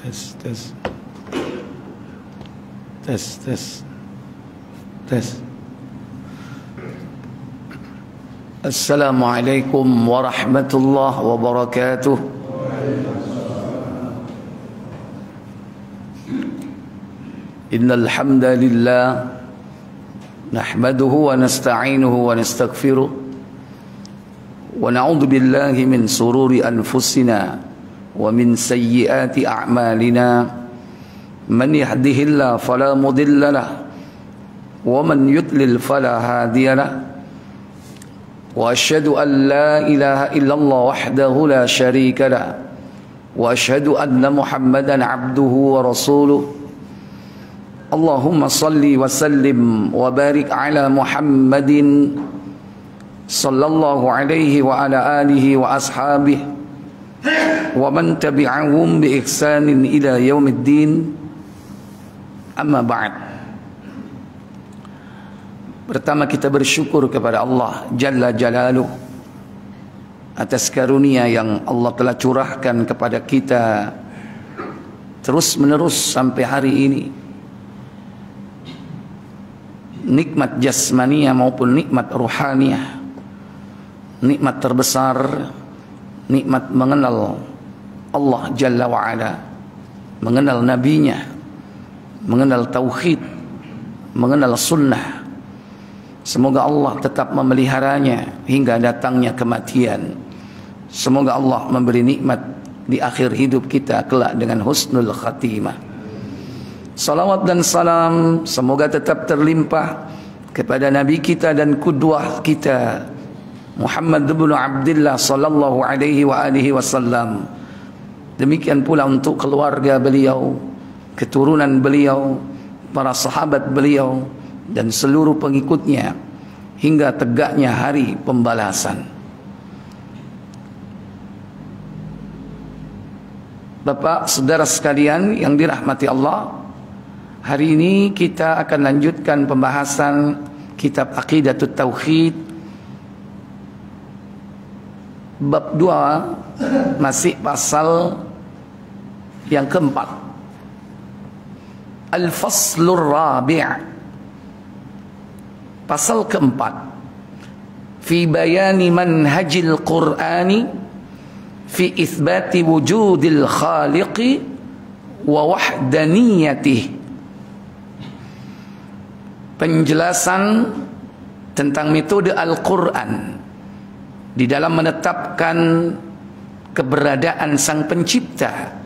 Tes, tes. Tes, tes. Tes. Assalamualaikum warahmatullahi wabarakatuh. Innal hamdalillah nahmaduhu wa nasta'inuhu wa nastaghfiruh wa na'udzu billahi min sururi anfusina wa min sayyiati a'malina man yahdihillahu fala mudilla lahu wa man yudlil fala hadiya lahu wa asyhadu an la ilaha illallah wahdahu la syarika lahu wa asyhadu anna Muhammadan abduhu wa rasuluh. Allahumma salli wa sallim wa barik ala Muhammadin sallallahu alaihi wa ala alihi wa ashabihi wa man tabi'ahum bi ihsanin ila yaumiddin. Amma ba'd. Pertama kita bersyukur kepada Allah Jalla Jalaluh atas karunia yang Allah telah curahkan kepada kita terus menerus sampai hari ini. Nikmat jasmania maupun nikmat ruhaniah, nikmat terbesar, nikmat mengenal Allah Jalla wa'ala, mengenal nabinya, mengenal tauhid, mengenal sunnah. Semoga Allah tetap memeliharanya hingga datangnya kematian. Semoga Allah memberi nikmat di akhir hidup kita kelak dengan husnul khatimah. Salawat dan salam semoga tetap terlimpah kepada Nabi kita dan kudwah kita Muhammad bin Abdullah sallallahu alaihi wa alihi wasallam. Demikian pula untuk keluarga beliau, keturunan beliau, para sahabat beliau dan seluruh pengikutnya hingga tegaknya hari pembalasan. Bapak, saudara sekalian yang dirahmati Allah, hari ini kita akan lanjutkan pembahasan kitab Aqidatut Tauhid bab 2, masih pasal yang keempat, Al-Faslur Rabi', pasal keempat, fi bayani manhajil Qur'ani fi itsbati wujudil khaliqi wa wahdaniyatihi. Penjelasan tentang metode Al-Quran di dalam menetapkan keberadaan Sang Pencipta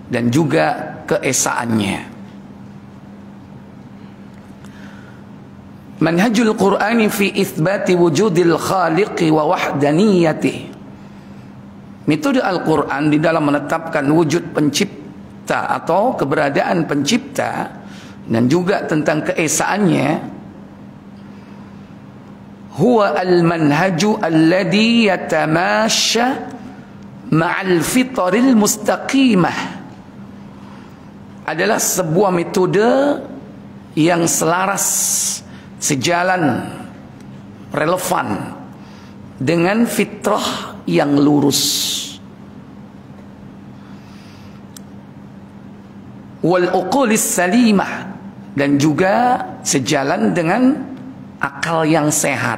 dan juga keesaannya. Manhajul Qur'ani fi itsbati wujudil khaliqi wa wahdaniyatihi. Metode Al-Quran di dalam menetapkan wujud pencipta atau keberadaan pencipta dan juga tentang keesaannya. Huwa al-manhaju alladhi yatamasha ma'al fitril mustaqimah. Adalah sebuah metode yang selaras, sejalan, relevan dengan fitrah yang lurus. Wal uqulis salimah, dan juga sejalan dengan akal yang sehat.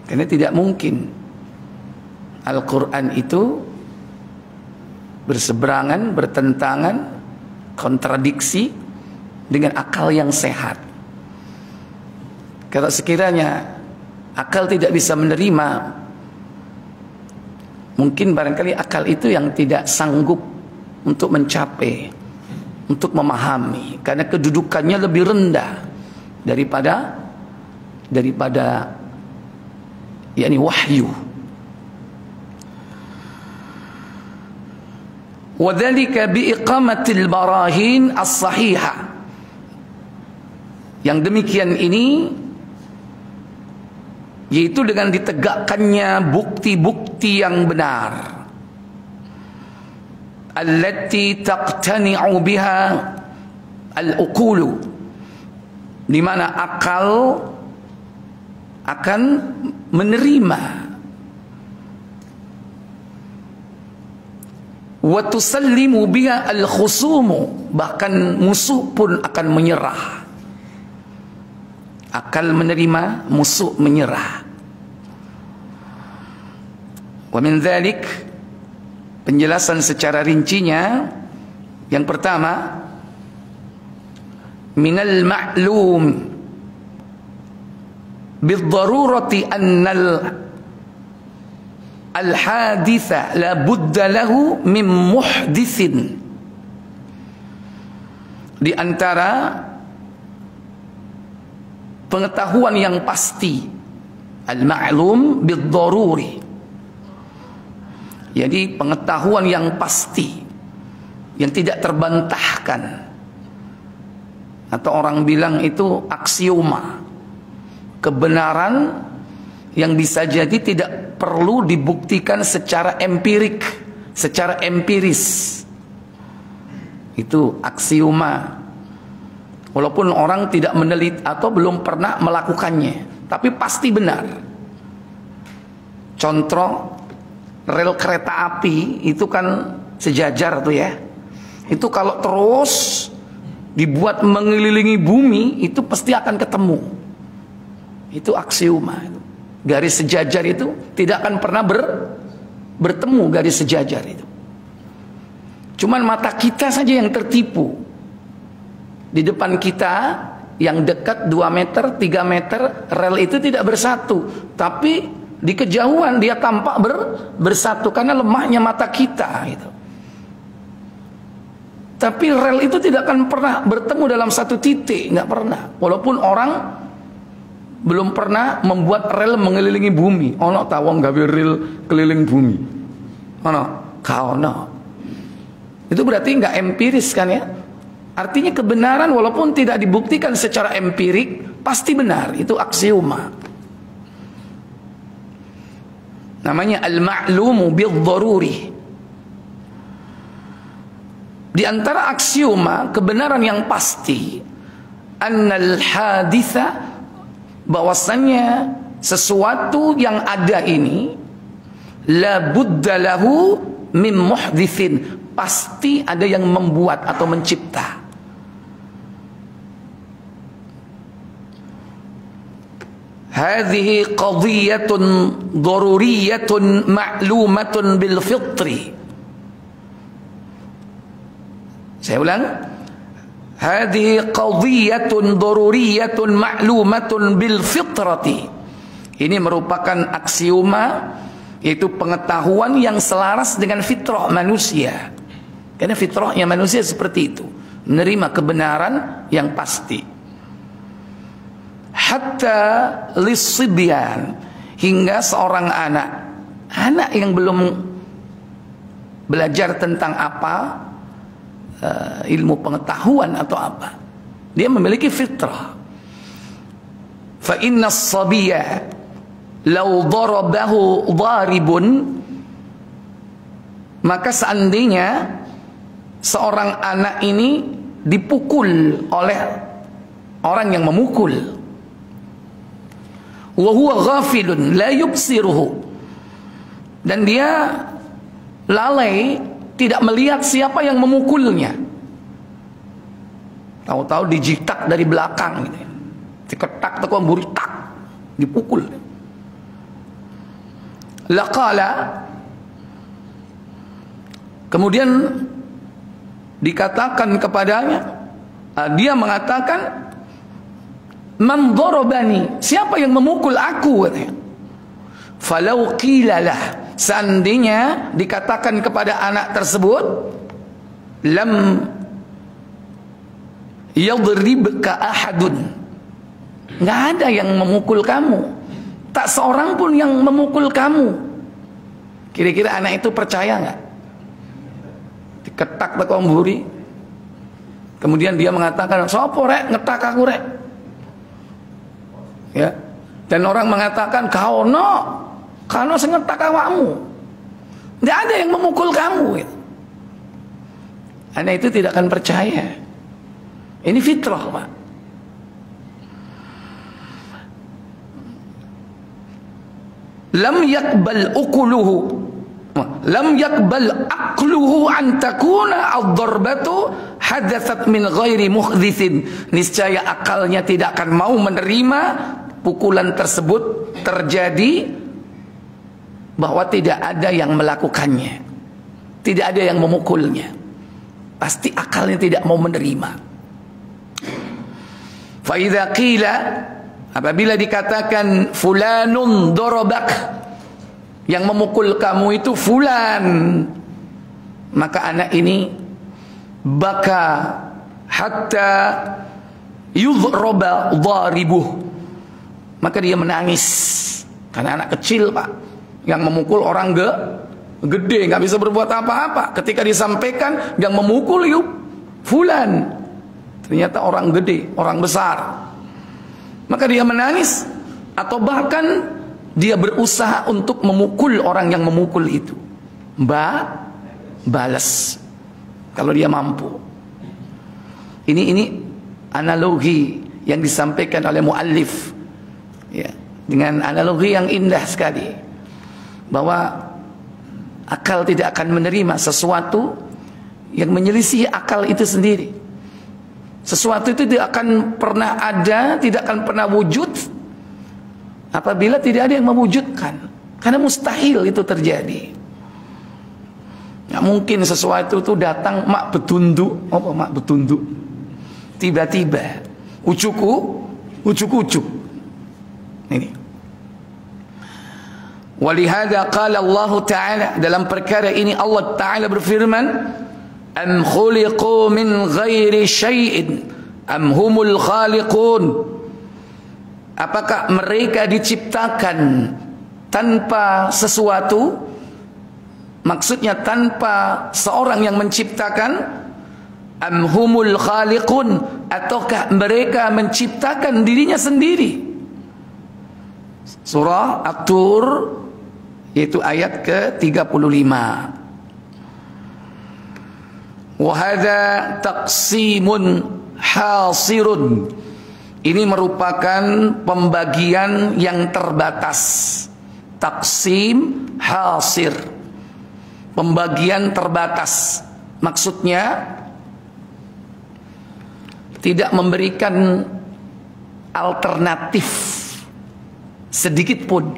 Karena tidak mungkin Al-Quran itu berseberangan, bertentangan, kontradiksi dengan akal yang sehat. Kalau sekiranya akal tidak bisa menerima, mungkin barangkali akal itu yang tidak sanggup untuk mencapai, untuk memahami, karena kedudukannya lebih rendah daripada yakni wahyu. Wadzalika biiqamatil barahin as-sahihah. Yang demikian ini yaitu dengan ditegakkannya bukti-bukti yang benar, allati taqtani'u biha al-uqulu, di mana akal akan menerima wa tusallimu biha al-khusumu, bahkan musuh pun akan menyerah. Akal menerima, musuh menyerah. Wa min dzalik, penjelasan secara rincinya, yang pertama, minal ma'lum bid-darurati annal al-haditha la budda lahu min muhdithin. Di antara pengetahuan yang pasti, al-ma'lum bid-daruri, jadi pengetahuan yang pasti, yang tidak terbantahkan, atau orang bilang itu aksioma, kebenaran yang bisa jadi tidak perlu dibuktikan secara empirik, secara empiris. Itu aksioma. Walaupun orang tidak menelit atau belum pernah melakukannya, tapi pasti benar. Contoh, rel kereta api itu kan sejajar tuh ya. Itu kalau terus dibuat mengelilingi bumi, itu pasti akan ketemu. Itu aksioma. Garis sejajar itu tidak akan pernah bertemu garis sejajar itu. Cuman mata kita saja yang tertipu. Di depan kita yang dekat 2 meter, 3 meter, rel itu tidak bersatu. Tapi di kejauhan dia tampak bersatu karena lemahnya mata kita gitu. Tapi rel itu tidak akan pernah bertemu dalam satu titik, nggak pernah. Walaupun orang belum pernah membuat rel mengelilingi bumi. Ono tawang gawe rel keliling bumi. Ono, kaono. Itu berarti nggak empiris kan ya? Artinya kebenaran walaupun tidak dibuktikan secara empirik pasti benar. Itu aksioma. Namanya al-ma'lumu bil-daruri. Di antara aksioma kebenaran yang pasti, annal haditha, bahwasannya sesuatu yang ada ini la budda lahu min muhdithin, pasti ada yang membuat atau mencipta. Hadhihi qadhiyatun daruriyatun ma'lumatun bil fitri. Saya ulang. Hadhihi qadhiyatun daruriyatun ma'lumatun bil fitrati. Ini merupakan aksioma, yaitu pengetahuan yang selaras dengan fitrah manusia. Karena fitrahnya manusia seperti itu, menerima kebenaran yang pasti. Hatta lisibyan, hingga seorang anak yang belum belajar tentang apa, ilmu pengetahuan atau apa, dia memiliki fitrah. Fa inna as-sabiyya law darabahu dharibun, maka seandainya seorang anak ini dipukul oleh orang yang memukul, wa huwa ghafilun la yubsiruhu, dan dia lalai, tidak melihat siapa yang memukulnya, tahu-tahu dijitak dari belakang gitu, diketak tekuk mburi tak, dipukul. Laqala, kemudian dikatakan kepadanya, dia mengatakan, man darabani, siapa yang memukul aku, katanya. Falau qilalah, seandainya dikatakan kepada anak tersebut, lam yadribka ahadun, nggak ada yang memukul kamu, tak seorang pun yang memukul kamu. Kira-kira anak itu percaya nggak? Diketak tekuk mburi, kemudian dia mengatakan, sopo rek ngetak aku rek, ya. Dan orang mengatakan, kano sing ngetak awakmu, nggak ada yang memukul kamu, gitu. Anak itu tidak akan percaya. Ini fitrah, Pak. Lam yakbal ukuluhu lam yakbal aqluhu an takuna ad-darbatu hadatsat min ghairi muhditsin. Niscaya akalnya tidak akan mau menerima pukulan tersebut terjadi bahwa tidak ada yang melakukannya, tidak ada yang memukulnya. Pasti akalnya tidak mau menerima. Fa idza qila, apabila dikatakan fulanun darabak, yang memukul kamu itu fulan, maka anak ini baka hatta yudhraba dharibuh, maka dia menangis karena anak kecil, Pak, yang memukul orang gede, nggak bisa berbuat apa-apa. Ketika disampaikan yang memukul yuk fulan, ternyata orang gede, orang besar, maka dia menangis atau bahkan dia berusaha untuk memukul orang yang memukul itu. Balas kalau dia mampu. Ini analogi yang disampaikan oleh muallif, ya, dengan analogi yang indah sekali, bahwa akal tidak akan menerima sesuatu yang menyelisih akal itu sendiri. Sesuatu itu tidak akan pernah ada, tidak akan pernah wujud apabila tidak ada yang mewujudkan, karena mustahil itu terjadi. Nggak mungkin sesuatu itu datang mak betunduk, apa mak betunduk, tiba-tiba ucuk. Ini. Walihada qala Allah Ta'ala, dalam perkara ini Allah Ta'ala berfirman, am khuliqu min ghairi syai'in am humul khaliqun. Apakah mereka diciptakan tanpa sesuatu? Maksudnya tanpa seorang yang menciptakan. Am humul khaliqun, ataukah mereka menciptakan dirinya sendiri? Surah At-Tur, yaitu ayat ke-35. Wa hadza taqsimun hasirun. Ini merupakan pembagian yang terbatas. Taksim hasir, pembagian terbatas. Maksudnya tidak memberikan alternatif sedikit pun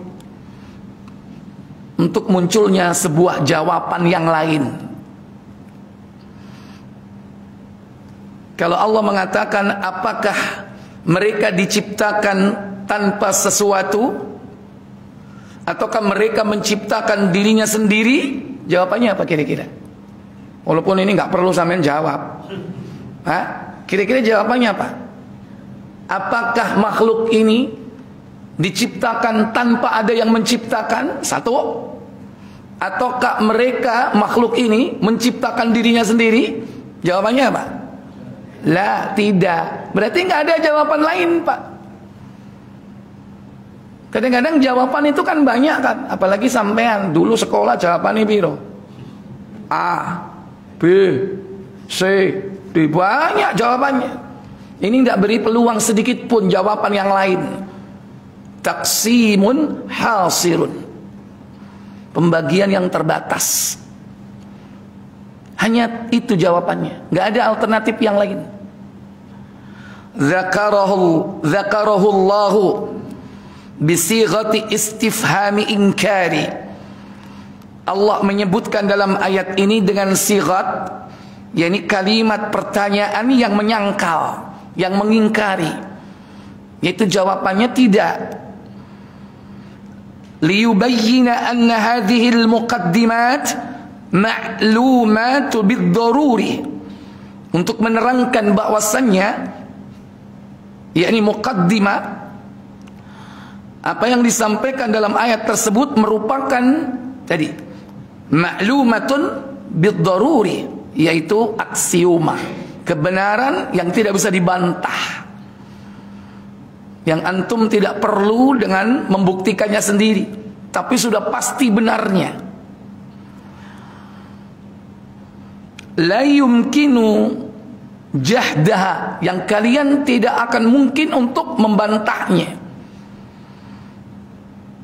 untuk munculnya sebuah jawaban yang lain. Kalau Allah mengatakan apakah mereka diciptakan tanpa sesuatu, ataukah mereka menciptakan dirinya sendiri? Jawabannya apa kira-kira? Walaupun ini nggak perlu sampean jawab. Kira-kira jawabannya apa? Apakah makhluk ini diciptakan tanpa ada yang menciptakan? Satu. Ataukah mereka makhluk ini menciptakan dirinya sendiri? Jawabannya apa? La, tidak. Berarti nggak ada jawaban lain, Pak. Kadang-kadang jawaban itu kan banyak kan, apalagi sampean dulu sekolah jawabannya biro. A, B, C, D, banyak jawabannya. Ini nggak beri peluang sedikit pun jawaban yang lain. Taksimun hasirun, pembagian yang terbatas. Hanya itu jawabannya, nggak ada alternatif yang lain. Dzakarahu Allahu bisighati istifhami inkari. Allah menyebutkan dalam ayat ini dengan sighat, yakni kalimat pertanyaan yang menyangkal, yang mengingkari, yaitu jawabannya tidak. Liyubayyina anna hadhihi al-muqaddimat ma'lumatu bid-daruri, untuk menerangkan bahwasannya, yakni muqaddimah, apa yang disampaikan dalam ayat tersebut merupakan tadi ma'lumatun bid-daruri, yaitu aksioma, kebenaran yang tidak bisa dibantah, yang antum tidak perlu dengan membuktikannya sendiri, tapi sudah pasti benarnya. La yumkinu jahdaha, yang kalian tidak akan mungkin untuk membantahnya.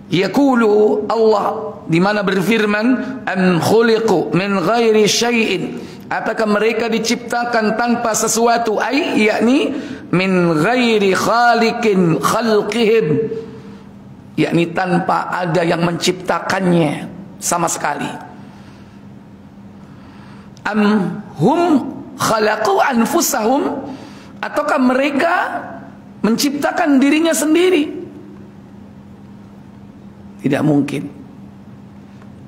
Yaqulu Allah di mana berfirman, am khuliqu min ghairi syai'in, apakah mereka diciptakan tanpa sesuatu, yakni min ghairi khaliqin khalqihim, yakni tanpa ada yang menciptakannya sama sekali. Am hum khalaqu anfusahum, ataukah mereka menciptakan dirinya sendiri? Tidak mungkin,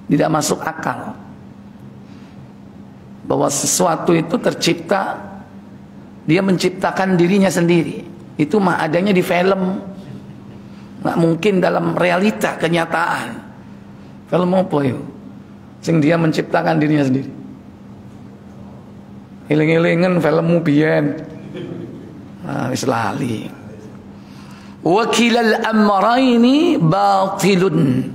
tidak masuk akal bahwa sesuatu itu tercipta, dia menciptakan dirinya sendiri. Itu mah adanya di film, nggak mungkin dalam realita kenyataan. Film apa yuk? Sing dia menciptakan dirinya sendiri. Eling-elingan filmmu biyen. Nah, wis lali. Wakilal amrayni batilun,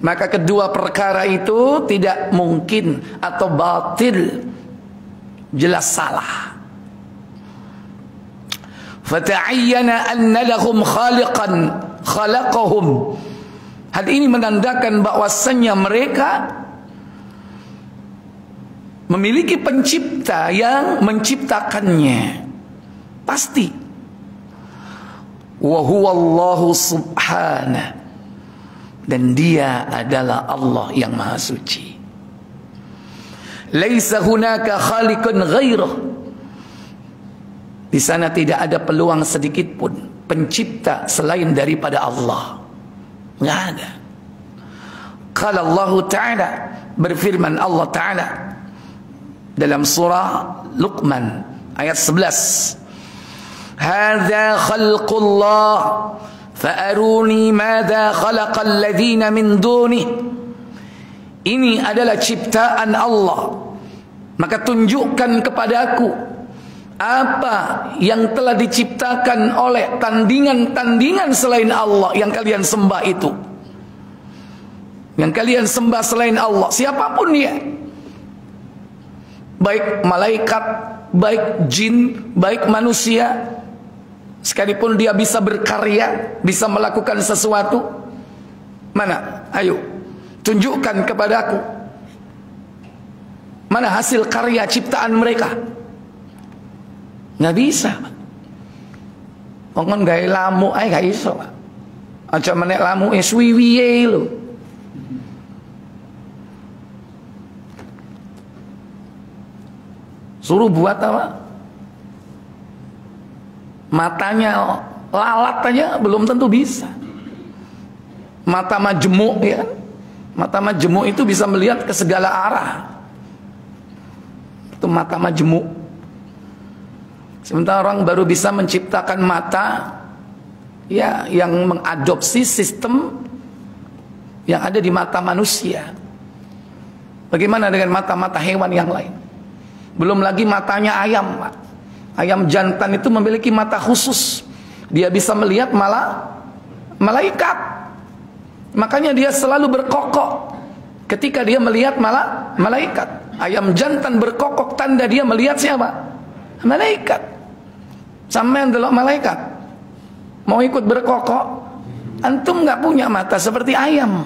maka kedua perkara itu tidak mungkin atau batil, jelas salah. Fata'ayyana anna lahum khaliqan khalaqahum, hal ini menandakan bahwasannya mereka memiliki pencipta yang menciptakannya, pasti. Wa huwallahu subhanahu, dan dia adalah Allah yang maha suci. Laisa hunaka khaliqun ghairah, di sana tidak ada peluang sedikit pun pencipta selain daripada Allah, nggak ada. Qala Allah Ta'ala, berfirman Allah Ta'ala dalam surah Luqman ayat 11, hadza khalqullah fa'aruni madza khalaqal ladzina min dunih, ini adalah ciptaan Allah, maka tunjukkan kepadaku apa yang telah diciptakan oleh tandingan-tandingan selain Allah yang kalian sembah itu. Yang kalian sembah selain Allah, siapapun dia, baik malaikat, baik jin, baik manusia, sekalipun dia bisa berkarya, bisa melakukan sesuatu, mana? Ayo, tunjukkan kepadaku mana hasil karya ciptaan mereka. Nggak bisa. Ngomong gaya lamu, gak iso. Aja menek lamu swiwiye lo. Suruh buat apa? Matanya lalat aja belum tentu bisa. Mata majemuk, ya. Mata majemuk itu bisa melihat ke segala arah. Itu mata majemuk. Sementara orang baru bisa menciptakan mata, ya, yang mengadopsi sistem yang ada di mata manusia. Bagaimana dengan mata-mata hewan yang lain? Belum lagi matanya ayam, Pak. Ayam jantan itu memiliki mata khusus. Dia bisa melihat malah malaikat. Makanya dia selalu berkokok ketika dia melihat malah malaikat. Ayam jantan berkokok tanda dia melihat siapa? Malaikat. Sampean delok malaikat, mau ikut berkokok? Antum nggak punya mata seperti ayam,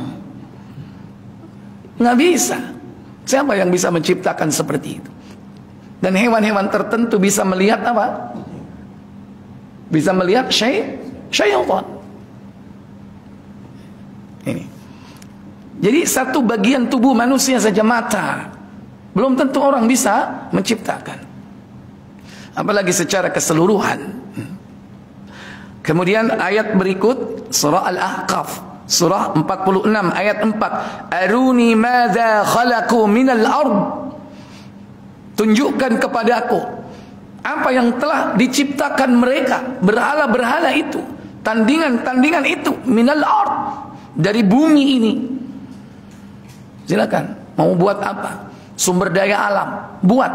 nggak bisa. Siapa yang bisa menciptakan seperti itu? Dan hewan-hewan tertentu bisa melihat apa? Bisa melihat syaitan. Ini. Jadi satu bagian tubuh manusia saja, mata, belum tentu orang bisa menciptakan, apalagi secara keseluruhan. Kemudian ayat berikut surah Al-Ahqaf, surah 46 ayat 4, aruni madza khalaqu minal ard, tunjukkan kepadaku apa yang telah diciptakan mereka, berhala-berhala itu, tandingan-tandingan itu, minal ard, dari bumi ini. Silakan, mau buat apa? Sumber daya alam, buat.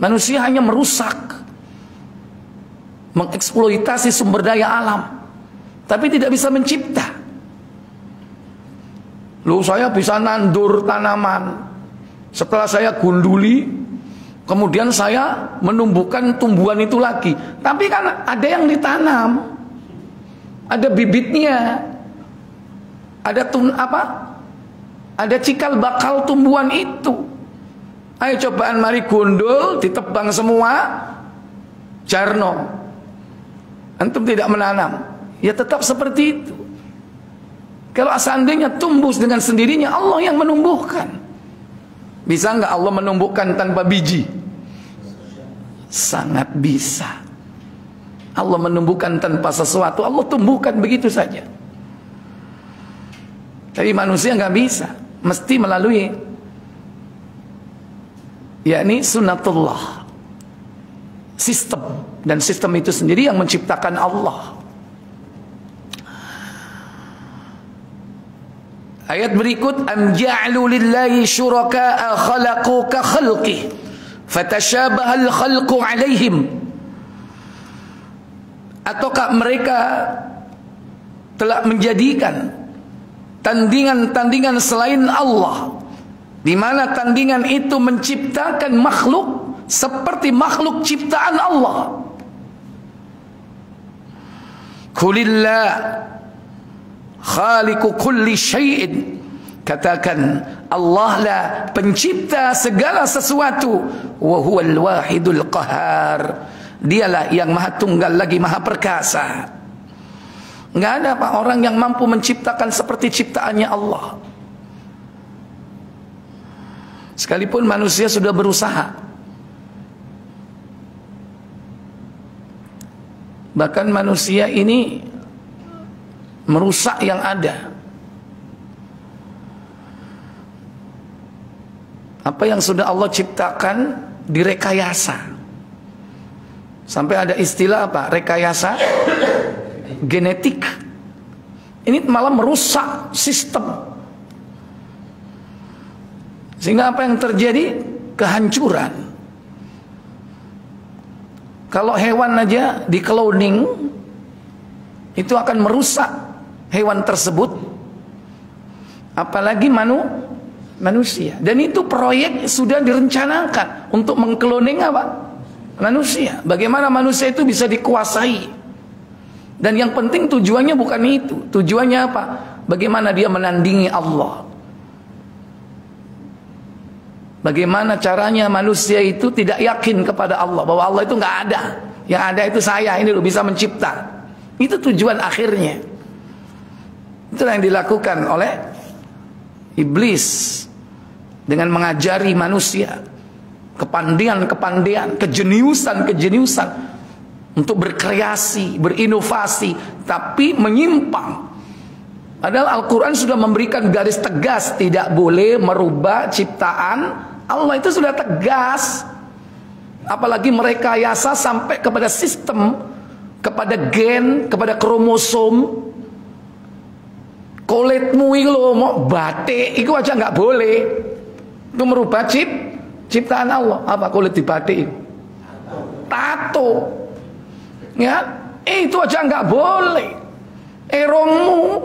Manusia hanya merusak, mengeksploitasi sumber daya alam, tapi tidak bisa mencipta. Loh, saya bisa nandur tanaman, setelah saya gunduli, kemudian saya menumbuhkan tumbuhan itu lagi. Tapi kan ada yang ditanam, ada bibitnya. Ada cikal bakal tumbuhan itu. Ayo cobaan mari gundul, ditebang semua, jarno. Antum tidak menanam, ya tetap seperti itu. Kalau seandainya tumbuh dengan sendirinya, Allah yang menumbuhkan. Bisa nggak Allah menumbuhkan tanpa biji? Sangat bisa. Allah menumbuhkan tanpa sesuatu, Allah tumbuhkan begitu saja. Tapi manusia nggak bisa, mesti melalui yakni sunnatullah, sistem, dan sistem itu sendiri yang menciptakan Allah. Ayat berikut, am ja'alu lillahi syuraka'a khalaqu ka khalqih fatashabaha al-khalqu 'alaihim. Ataukah mereka telah menjadikan tandingan-tandingan selain Allah, di mana tandingan itu menciptakan makhluk seperti makhluk ciptaan Allah. Qulillah khaliqu kulli syai'in, katakan Allah lah pencipta segala sesuatu, wa huwal wahidul qahar, dialah yang maha tunggal lagi maha perkasa. Enggak ada apa orang yang mampu menciptakan seperti ciptaannya Allah. Sekalipun manusia sudah berusaha, bahkan manusia ini merusak yang ada. Apa yang sudah Allah ciptakan direkayasa. Sampai ada istilah apa? Rekayasa genetik. Ini malah merusak sistem. Sehingga apa yang terjadi? Kehancuran. Kalau hewan aja di cloning, itu akan merusak hewan tersebut, apalagi manusia. Dan itu proyek sudah direncanakan untuk mengkloning apa? Manusia. Bagaimana manusia itu bisa dikuasai. Dan yang penting tujuannya bukan itu. Tujuannya apa? Bagaimana dia menandingi Allah. Bagaimana caranya manusia itu tidak yakin kepada Allah, bahwa Allah itu nggak ada. Yang ada itu saya, ini loh bisa mencipta. Itu tujuan akhirnya. Itulah yang dilakukan oleh iblis dengan mengajari manusia kepandian-kepandian, kejeniusan untuk berkreasi, berinovasi, tapi menyimpang. Padahal Al-Quran sudah memberikan garis tegas, tidak boleh merubah ciptaan Allah, itu sudah tegas. Apalagi merekayasa sampai kepada sistem, kepada gen, kepada kromosom. Kulitmu itu loh, mau batik itu aja nggak boleh. Itu merubah ciptaan Allah. Apa kulit di batik itu? Tato. Ya, itu aja nggak boleh. Erongmu,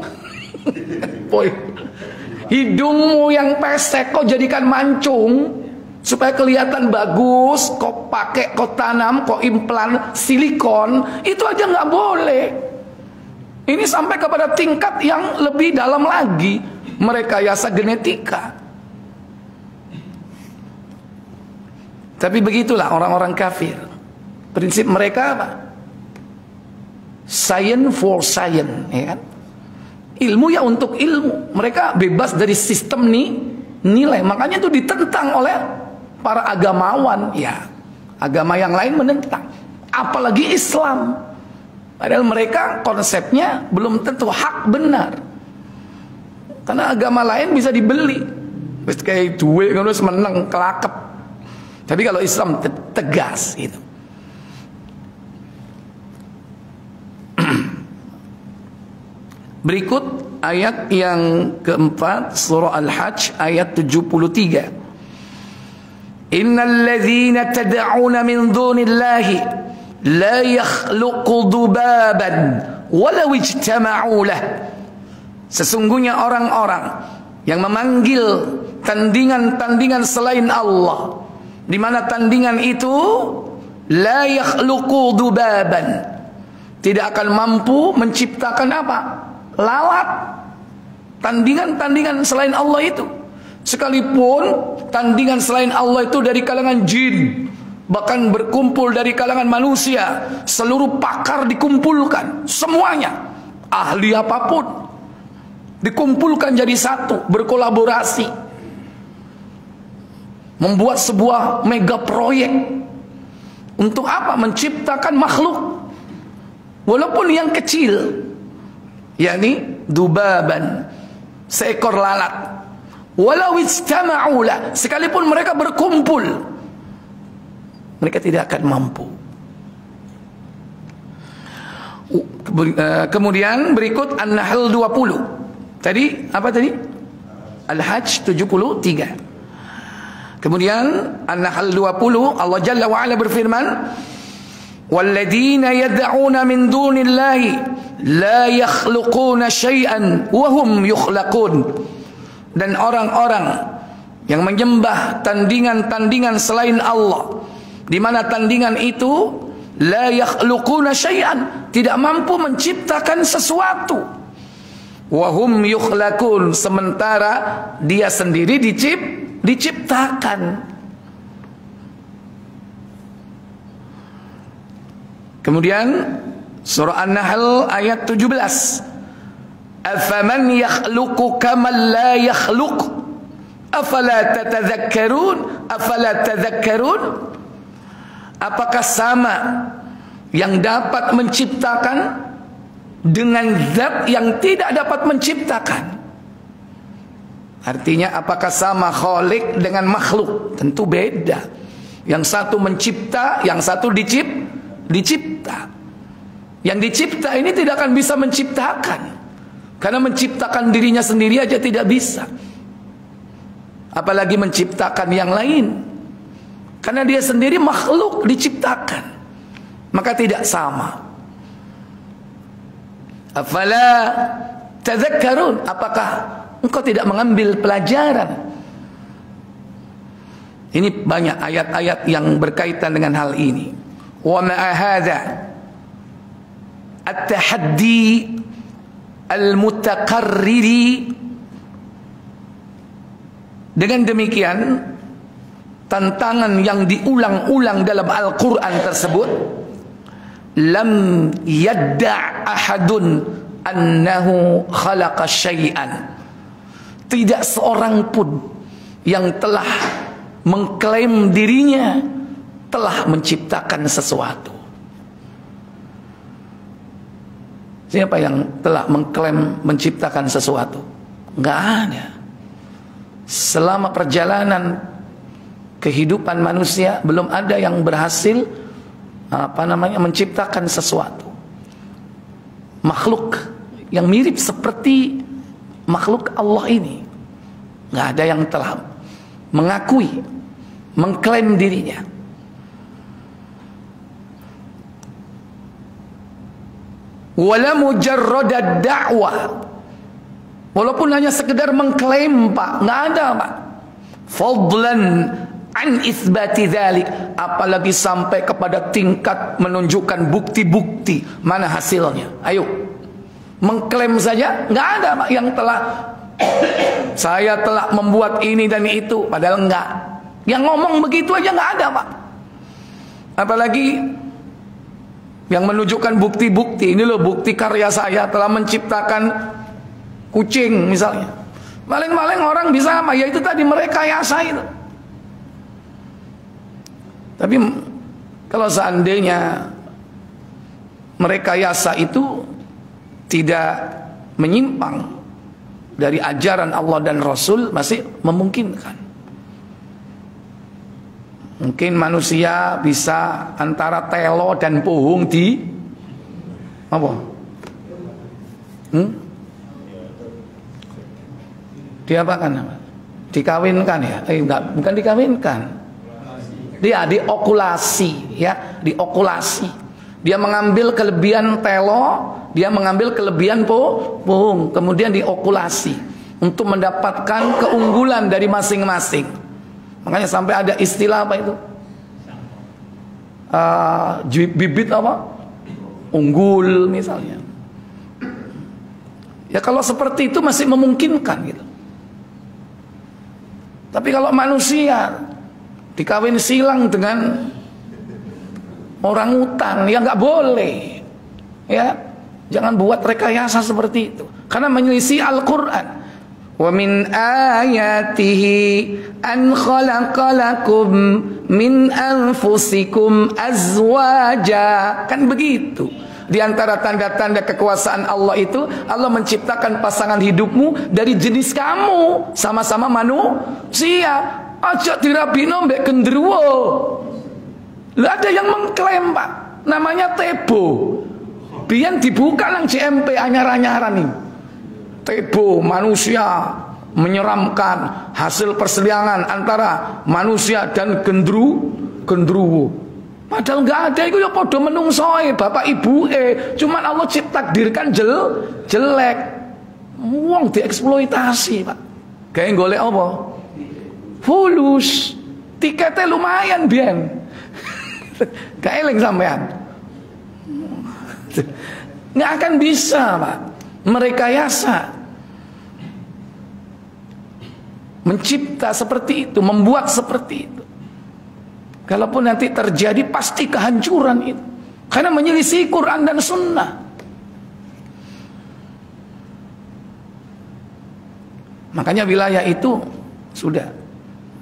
hidungmu yang pesek kok jadikan mancung supaya kelihatan bagus, kok pakai, kok tanam, kok implan silikon, itu aja nggak boleh. Ini sampai kepada tingkat yang lebih dalam lagi, merekayasa genetika. Tapi begitulah orang-orang kafir. Prinsip mereka apa? Science for science, ya kan? Ilmu ya untuk ilmu. Mereka bebas dari sistem nilai. Makanya itu ditentang oleh para agamawan. Ya, agama yang lain menentang. Apalagi Islam. Padahal mereka konsepnya belum tentu hak benar. Karena agama lain bisa dibeli. Terus kayak duit kan harus menang kelakep. Tapi kalau Islam tegas gitu. Berikut ayat yang keempat, surah Al-Hajj ayat 73. Innal ladzina tad'una min dunillahi la yakhluqu dubaban walau ijtama'u lah. Sesungguhnya orang-orang yang memanggil tandingan-tandingan selain Allah, di mana tandingan itu la yakhluqu dubaban, tidak akan mampu menciptakan apa? Lalat. tandingan-tandingan selain Allah itu. Sekalipun tandingan selain Allah itu dari kalangan jin, bahkan berkumpul dari kalangan manusia, seluruh pakar dikumpulkan, semuanya, ahli apapun dikumpulkan jadi satu, berkolaborasi, membuat sebuah mega proyek. Untuk apa? Menciptakan makhluk, walaupun yang kecil, yakni dubaban, seekor lalat. Walau istama'u la, sekalipun mereka berkumpul, mereka tidak akan mampu. Kemudian berikut An-Nahl 20. Tadi apa tadi? Al-Hajj 73. Kemudian An-Nahl 20, Allah Jalla wa Ala berfirman, "Walladzina yad'una min dunillahi la yakhluquna syai'an wa hum yukhlaqun." Dan orang-orang yang menyembah tandingan-tandingan selain Allah, di mana tandingan itu la yakhluquna syai'an, tidak mampu menciptakan sesuatu, wa hum yukhlaqun, sementara dia sendiri diciptakan. Kemudian surah An-Nahl ayat 17, afaman yakhluqu kaman la yakhluq afala tadhakkarun. Apakah sama yang dapat menciptakan dengan zat yang tidak dapat menciptakan? Artinya apakah sama khalik dengan makhluk? Tentu beda. Yang satu mencipta, yang satu dicipta. Yang dicipta ini tidak akan bisa menciptakan, karena menciptakan dirinya sendiri aja tidak bisa, apalagi menciptakan yang lain. Karena dia sendiri makhluk diciptakan, maka tidak sama. Afala tadhakkarun, apakah engkau tidak mengambil pelajaran? Ini banyak ayat-ayat yang berkaitan dengan hal ini. Wa ma'a hadza at-tahaddi al-mutaqarriri, dengan demikian tantangan yang diulang-ulang dalam Al-Quran tersebut, lam yadda' ahadun annahu khalaqa syai'an, tidak seorang pun yang telah mengklaim dirinya telah menciptakan sesuatu. Siapa yang telah mengklaim menciptakan sesuatu? Enggak ada. Selama perjalanan kehidupan manusia belum ada yang berhasil menciptakan sesuatu. Makhluk yang mirip seperti makhluk Allah ini, enggak ada yang telah mengakui, mengklaim dirinya. Wala mujarradad da'wah, walaupun hanya sekedar mengklaim, Pak, nggak ada, Pak. Fadlan an itsbati dzalik, apalagi sampai kepada tingkat menunjukkan bukti-bukti. Mana hasilnya? Ayo, mengklaim saja nggak ada, Pak, yang telah saya telah membuat ini dan itu, padahal enggak. Yang ngomong begitu aja nggak ada, Pak. Apalagi yang menunjukkan bukti-bukti. Ini loh bukti karya saya telah menciptakan kucing misalnya. Maling-maling orang bisa apa? Ya itu tadi merekayasa itu. Tapi kalau seandainya merekayasa itu tidak menyimpang dari ajaran Allah dan Rasul, masih memungkinkan. Mungkin manusia bisa antara telo dan puhung di apa? Diapakan? Dikawinkan ya? Enggak, bukan dikawinkan. Dia diokulasi, ya, diokulasi. Dia mengambil kelebihan telo, dia mengambil kelebihan puhung, kemudian diokulasi untuk mendapatkan keunggulan dari masing-masing. Makanya sampai ada istilah apa itu? Bibit apa? Unggul misalnya. Ya kalau seperti itu masih memungkinkan gitu. Tapi kalau manusia dikawin silang dengan orang hutan, ya nggak boleh. Ya, jangan buat rekayasa seperti itu. Karena menyelisih Al-Quran. Wa min ayatihi an khalaqalakum min anfusikum azwaja. Kan begitu. Di antara tanda-tanda kekuasaan Allah itu, Allah menciptakan pasangan hidupmu dari jenis kamu, sama-sama manusia. Aja dirabino mbek gendruwo. Lah ada yang mengklaim, Pak, namanya Tebo. Biyen dibuka nang CMP anyar-anyaran nih. Tebo, manusia menyeramkan, hasil perseliangan antara manusia dan gendruwo. Padahal nggak ada itu ya podo menungsoe bapak ibu cuman Allah takdirkan jelek. Wong dieksploitasi, Pak. Kayak golek apa? Fulus. Tiketnya lumayan biyen. Gak eling sampean. Nggak akan bisa, Pak, merekayasa, mencipta seperti itu, membuat seperti itu. Kalaupun nanti terjadi pasti kehancuran itu, karena menyelisih Quran dan Sunnah. Makanya wilayah itu sudah,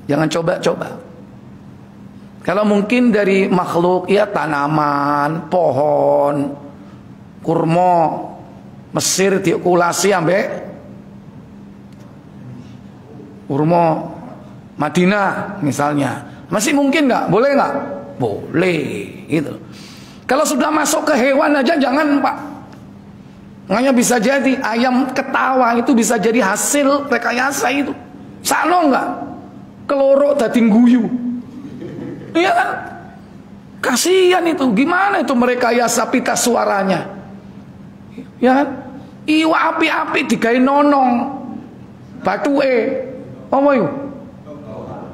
jangan coba-coba. Kalau mungkin dari makhluk, ya tanaman, pohon, kurma, Mesir diokulasi ambek kurma Madinah misalnya. Masih mungkin nggak? Boleh nggak? Boleh, gitu. Kalau sudah masuk ke hewan aja jangan, Pak. Makanya bisa jadi ayam ketawa itu bisa jadi hasil rekayasa itu. Sano nggak? Kelorok dadi guyu. Iya kan? Kasihan itu. Gimana itu merekayasa pita suaranya? Ya kan? Iwa api-api digawe nonong. Batuke. Apa itu?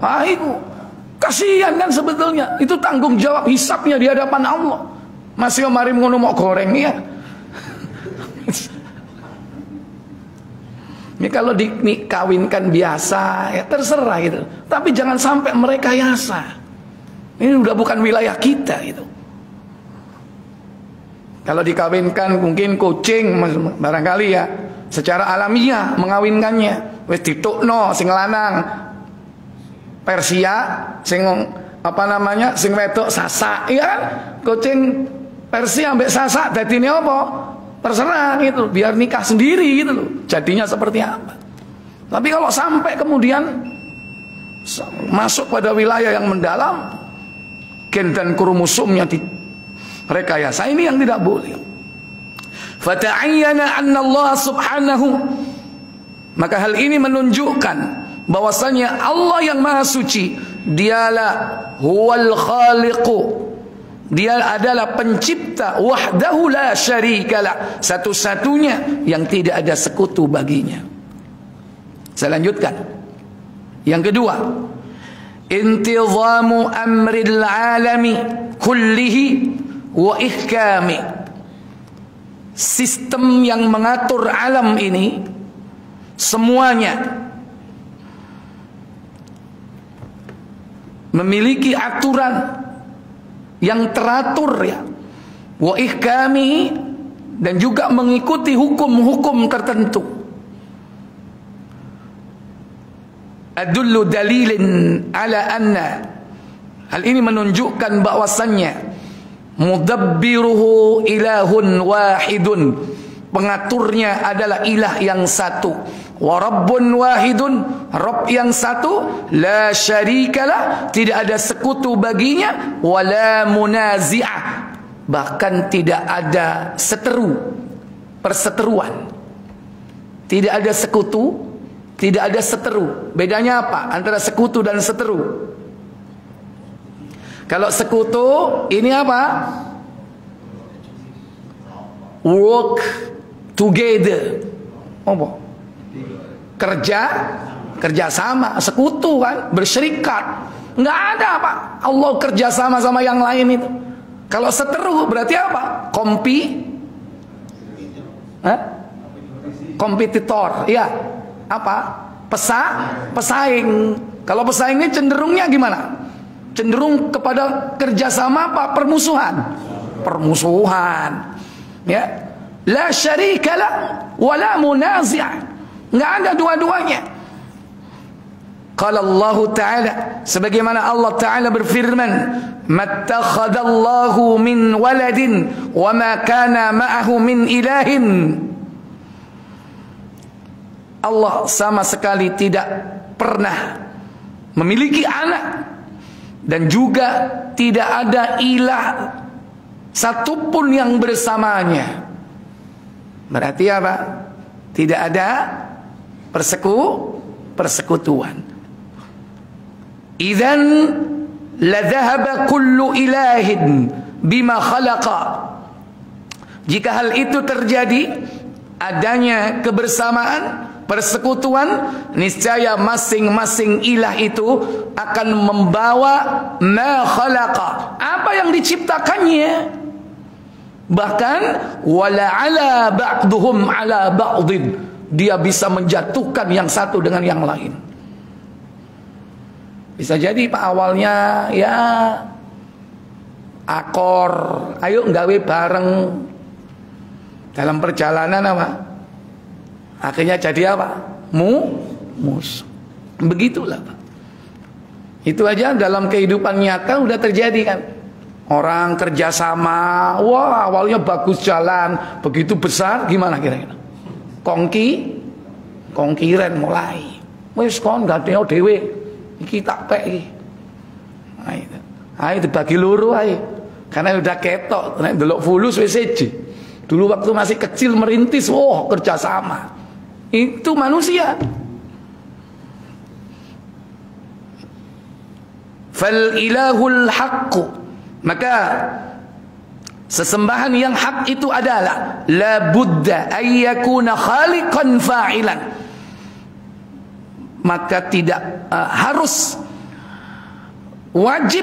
Ah itu. Kasihan kan sebetulnya. Itu tanggung jawab hisapnya di hadapan Allah. Masih mari ngono mau goreng ya. Ini kalau dikawinkan biasa ya terserah gitu. Tapi jangan sampai merekayasa. Ini udah bukan wilayah kita gitu. Kalau dikawinkan mungkin kucing barangkali ya secara alamiah mengawinkannya. Wis ditukno sing lanang Persia, sing apa namanya, sing wedok Sasak, ya kan? Kucing Persia ambek Sasak dadine apa? Terserah gitu, biar nikah sendiri gitu loh. Jadinya seperti apa? Tapi kalau sampai kemudian masuk pada wilayah yang mendalam, gen dan kromosomnya direkayasa, ini yang tidak boleh. Fata'ayyana anna Allah subhanahu, maka hal ini menunjukkan bahwasanya Allah yang maha suci, dialah huwal khaliqu, dia adalah pencipta, wahdahu la syarikalah, satu-satunya yang tidak ada sekutu baginya. Saya lanjutkan. Yang kedua, intizamu amril alami kullihi wa ihkami, sistem yang mengatur alam ini semuanya memiliki aturan yang teratur ya, wa ihkami, dan juga mengikuti hukum-hukum tertentu. Adullu dalilin ala anna, hal ini menunjukkan bahwasannya mudabbiruhu ilahun wahidun, pengaturnya adalah ilah yang satu, wa rabbun wahidun, Rabb yang satu, la syarikalah, tidak ada sekutu baginya, wala munazi'ah, bahkan tidak ada perseteruan. Tidak ada sekutu, tidak ada seteru. Bedanya apa antara sekutu dan seteru? Kalau sekutu ini apa? Work together. Apa? Kerja sama, sekutu kan, berserikat. Nggak ada, Pak, Allah kerja sama sama yang lain itu. Kalau seteru berarti apa? kompetitor, ya apa? Pesaing. Kalau pesaingnya cenderungnya gimana? Cenderung kepada kerjasama apa? Permusuhan. Ya, la syarika la wala munazi'. Enggak ada dua-duanya. Qala Allah Ta'ala, sebagaimana Allah Ta'ala berfirman, mattakhadallahu min waladin wa ma kana ma'ahu min ilahin. Allah sama sekali tidak pernah memiliki anak, dan juga tidak ada ilah satupun yang bersamanya. Berarti apa? Tidak ada persekutuan. Idzan la dhahaba kullu ilahin bima khalaqa. Jika hal itu terjadi, adanya kebersamaan, persekutuan, niscaya masing-masing ilah itu akan membawa ma khalaqa, apa yang diciptakannya. Bahkan wala ala ba'duhum ala ba'din, dia bisa menjatuhkan yang satu dengan yang lain. Bisa jadi Pak, awalnya ya akor, ayo nggawe bareng, dalam perjalanan apa? Akhirnya jadi apa? Musuh. Begitulah Pak. Itu aja dalam kehidupan nyata udah terjadi kan. Orang kerjasama, wah awalnya bagus jalan, begitu besar gimana kira-kira? Kongkiren mulai. Wis kon gadeo dhewe. Iki tak pek iki. Itu bagi loro ae. Karena udah ketok, nek ndelok fulus wis siji. Dulu waktu masih kecil merintis, kerjasama. Itu manusia. Fal ilahul haqqu, maka sesembahan yang hak itu adalah la budda ay yakuna khaliqan fa'ilan. Maka tidak harus, wajib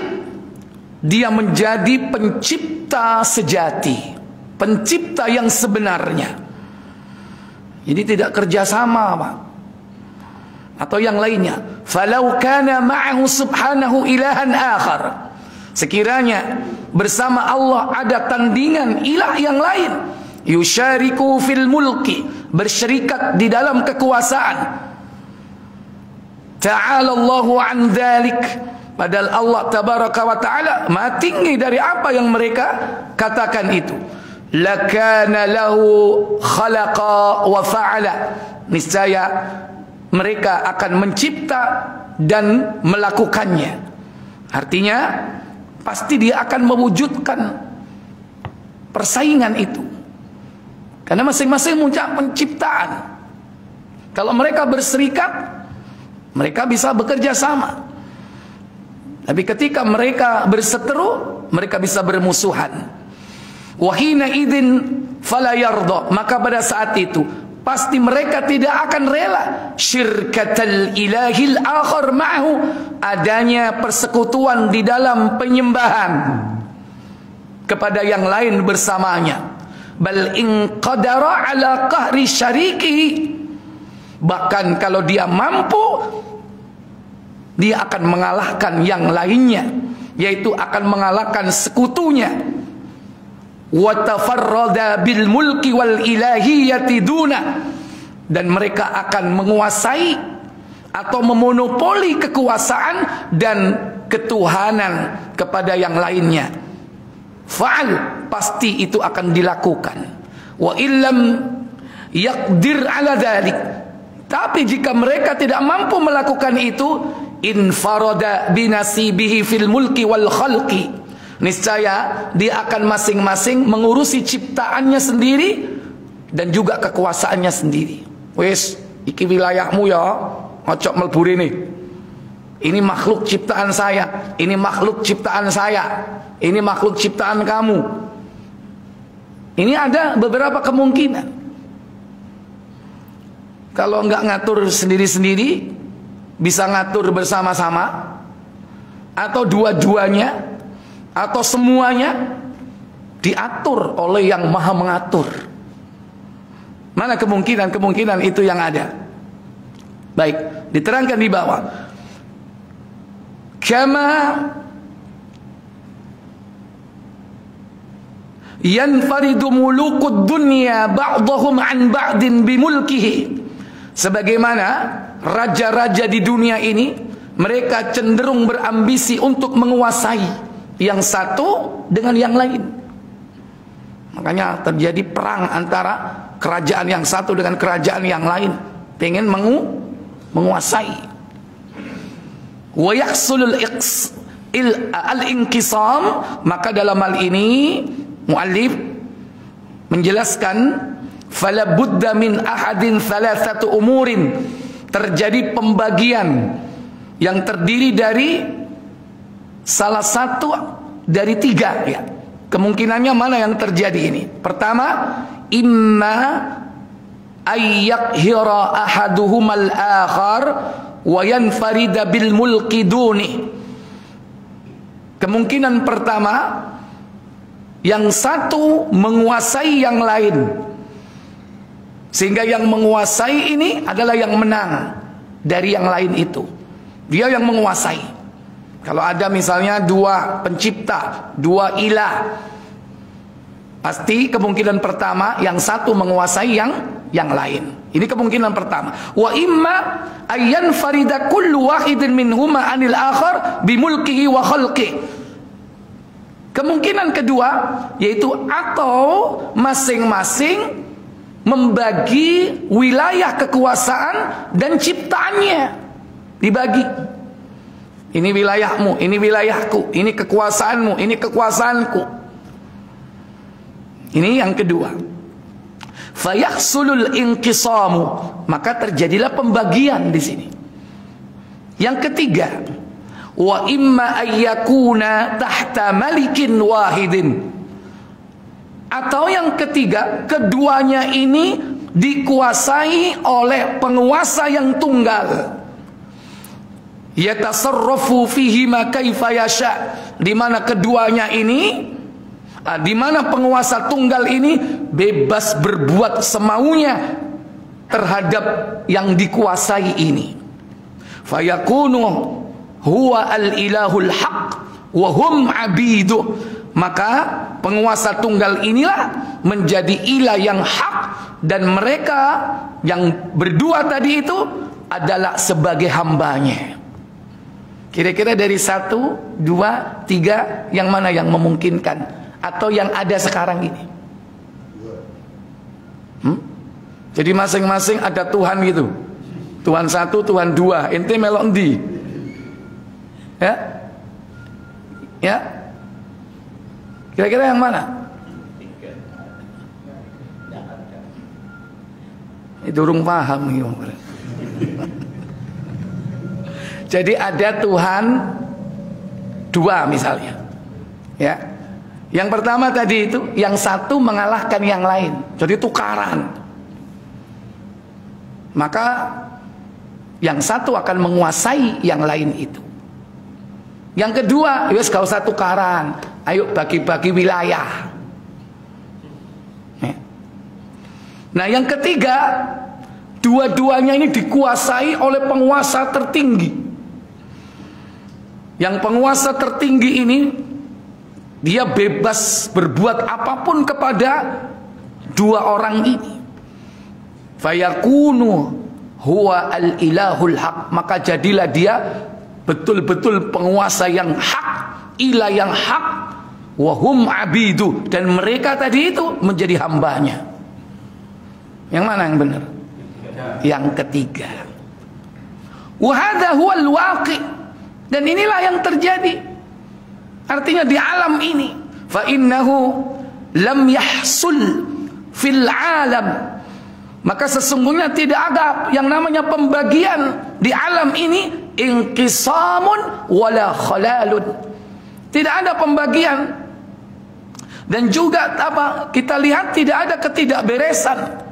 dia menjadi pencipta sejati, pencipta yang sebenarnya. Jadi tidak kerjasama Pak, atau yang lainnya. Falau kana ma'ahu subhanahu ilahan akhar, sekiranya bersama Allah ada tandingan ilah yang lain, yusyariku fil mulki, bersyirikat di dalam kekuasaan. Ta'ala Allahu an dzalik, padahal Allah tabaraka wa taala maha tinggi dari apa yang mereka katakan itu. Lakana lahu khalaqa wa fa'ala, niscaya mereka akan mencipta dan melakukannya. Artinya pasti dia akan mewujudkan persaingan itu, karena masing-masing punya penciptaan. Kalau mereka berserikat, mereka bisa bekerja sama. Tapi ketika mereka berseteru, mereka bisa bermusuhan. Wahina idzin fala yarda, maka pada saat itu pasti mereka tidak akan rela syirkatal ilahil akhar ma'hu, adanya persekutuan di dalam penyembahan kepada yang lain bersamanya. Bal in qadara ala qahri syarikihi, bahkan kalau dia mampu, dia akan mengalahkan yang lainnya, yaitu akan mengalahkan sekutunya. Wa tafarrada bil mulki wal ilahiyati duna, dan mereka akan menguasai atau memonopoli kekuasaan dan ketuhanan kepada yang lainnya. Fa'al, pasti itu akan dilakukan. Wa illam yaqdir ala dzalik, tapi jika mereka tidak mampu melakukan itu, infarada binasibihi fil mulki wal khalqi, niscaya dia akan masing-masing mengurusi ciptaannya sendiri dan juga kekuasaannya sendiri. Wis, iki wilayahmu ya, ngocok mlebu rene. Ini makhluk ciptaan saya, ini makhluk ciptaan saya, ini makhluk ciptaan kamu. Ini ada beberapa kemungkinan. Kalau enggak ngatur sendiri-sendiri, bisa ngatur bersama-sama, atau dua-duanya, atau semuanya diatur oleh yang maha mengatur. Mana kemungkinan itu yang ada? Baik, diterangkan di bawah. Kama yanfaridu mulukud dunya ba'dahum an ba'din bimulkihi. Sebagaimana raja-raja di dunia ini, mereka cenderung berambisi untuk menguasai yang satu dengan yang lain. Makanya terjadi perang antara kerajaan yang satu dengan kerajaan yang lain, pengen menguasai. Wa yahsulul al-inqisam, maka dalam hal ini muallif menjelaskan fala budda min ahadin thalathatu umurin, terjadi pembagian yang terdiri dari salah satu dari tiga, ya. Kemungkinannya mana yang terjadi ini? Pertama, imma ayyakhira ahaduhumal akhar wa yanfarida bil mulki duni. Kemungkinan pertama, yang satu menguasai yang lain, sehingga yang menguasai ini adalah yang menang dari yang lain itu. Dia yang menguasai. Kalau ada misalnya dua pencipta, dua ilah, pasti kemungkinan pertama yang satu menguasai yang lain. Ini kemungkinan pertama. Wa imma ayyan farida kullu wahidin minhuma anil akhar bimulkihi wa khalqi. Kemungkinan kedua yaitu atau masing-masing membagi wilayah kekuasaan dan ciptaannya, dibagi. Ini wilayahmu, ini wilayahku, ini kekuasaanmu, ini kekuasaanku. Ini yang kedua. Fayahsulul inqisamu, maka terjadilah pembagian di sini. Yang ketiga, wa imma ayyakuna tahta malikin wahidin. Atau yang ketiga, keduanya ini dikuasai oleh penguasa yang tunggal. Yatasarrafu fihi ma kaifa yasha, di mana keduanya ini, di mana penguasa tunggal ini bebas berbuat semaunya terhadap yang dikuasai ini. Fayakunu huwa al-ilahul haq wa hum abidu. Maka penguasa tunggal inilah menjadi ilah yang hak, dan mereka yang berdua tadi itu adalah sebagai hambanya. Kira-kira dari 1, 2, 3 yang mana yang memungkinkan atau yang ada sekarang ini? Jadi masing-masing ada Tuhan gitu. Tuhan 1, Tuhan 2. Ente melok endi? Ya? Ya? Kira-kira yang mana? Itu urung paham nih. Jadi ada Tuhan 2 misalnya. Ya. Yang pertama tadi itu, yang satu mengalahkan yang lain. Jadi tukaran. Maka yang satu akan menguasai yang lain itu. Yang kedua, wis gak usah tukaran. Ayo bagi-bagi wilayah. Nah, yang ketiga, dua-duanya ini dikuasai oleh penguasa tertinggi. Yang penguasa tertinggi ini, dia bebas berbuat apapun kepada dua orang ini. Fayakunu huwa al-ilahul haq, maka jadilah dia betul-betul penguasa yang hak, ilah yang hak, wahum abidu, dan mereka tadi itu menjadi hambanya. Yang mana yang benar? Yang ketiga. Wa hadha huwal waqi', dan inilah yang terjadi. Artinya di alam ini, fa innahu lam yahsul fil alam, maka sesungguhnya tidak ada yang namanya pembagian di alam ini, inqisamun wala khalalun. Tidak ada pembagian, dan juga apa? Kita lihat tidak ada ketidakberesan.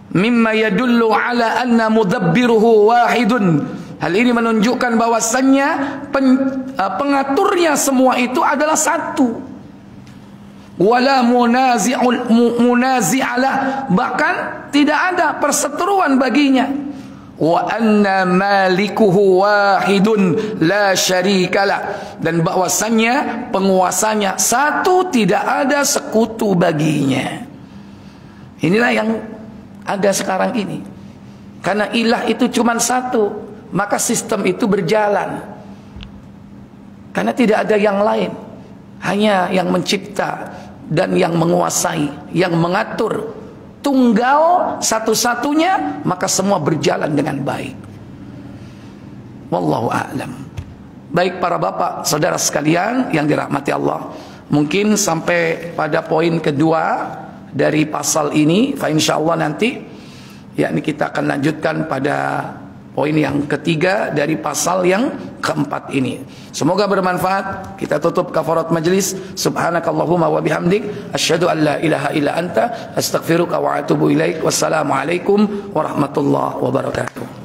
Mimma yadullu ala anna mudabbiruhu wahidun. Hal ini menunjukkan bahwasannya pengaturnya semua itu adalah satu. wala munazi'alah, bahkan tidak ada perseteruan baginya. Wa anna malikuhu wahidun la syarikalah, dan bahwasannya penguasanya satu, tidak ada sekutu baginya. Inilah yang ada sekarang ini. Karena ilah itu cuma satu, maka sistem itu berjalan. Karena tidak ada yang lain, hanya yang mencipta dan yang menguasai, yang mengatur, tunggal satu-satunya, maka semua berjalan dengan baik. Wallahu a'lam. Baik para bapak, saudara sekalian yang dirahmati Allah, mungkin sampai pada poin kedua dari pasal ini, fa insyaallah nanti yakni kita akan lanjutkan pada poin yang ketiga dari pasal yang keempat ini. Semoga bermanfaat. Kita tutup kafarat majlis. Subhanakallahumma wa bihamdik, asyhadu an la ilaha illa anta, astaghfiruka wa atubu ilaik. Wassalamualaikum warahmatullahi wabarakatuh.